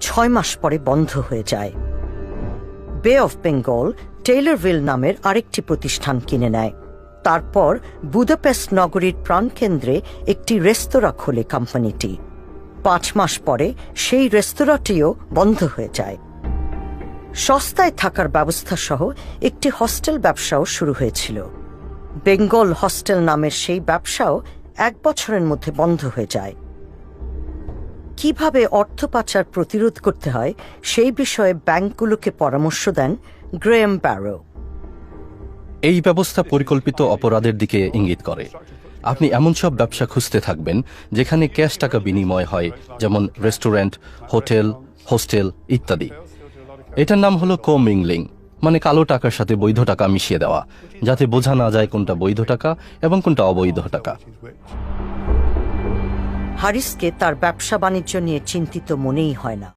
6 মাস পরে বন্ধ হয়ে যায়। বে অফ বেঙ্গল টেইলরভিল নামের আরেকটি প্রতিষ্ঠান কিনে নেয়। তারপর বুদাপেস্ট নগরীর প্রাণকেন্দ্রে একটি রেস্তোরাঁ খোলে কোম্পানিটি। 5 মাস পরে সেই রেস্তোরাঁটিও বন্ধ হয়ে যায়। সস্তায় থাকার ব্যবস্থা সহ একটি হস্টেল ব্যবসাও শুরু হয়েছিল। বেঙ্গল হস্টেল নামের সেই ব্যবসাও 1 বছরের মধ্যে বন্ধ হয়ে যায়। কিভাবে অর্থ পাচার প্রতিরোধ করতে হয় সেই বিষয়ে ব্যাংকগুলোকে পরামর্শ দেন গ্রেয়াম ব্যারো। এই ব্যবস্থা পরিকল্পিত অপরাধের দিকে ইঙ্গিত করে। আপনি এমন সব ব্যবসা খুঁজতে থাকবেন যেখানে ক্যাশ টাকা বিনিময় হয়, যেমন রেস্টুরেন্ট, হোটেল, হোস্টেল ইত্যাদি। এটার নাম হলো কো-মিংলিং, মানে কালো টাকার সাথে বৈধ টাকা মিশিয়ে দেওয়া, যাতে বোঝা না যায় কোনটা বৈধ টাকা এবং কোনটা অবৈধ টাকা। হারিসকে তার ব্যবসা বাণিজ্য নিয়ে চিন্তিত মনেই হয় না।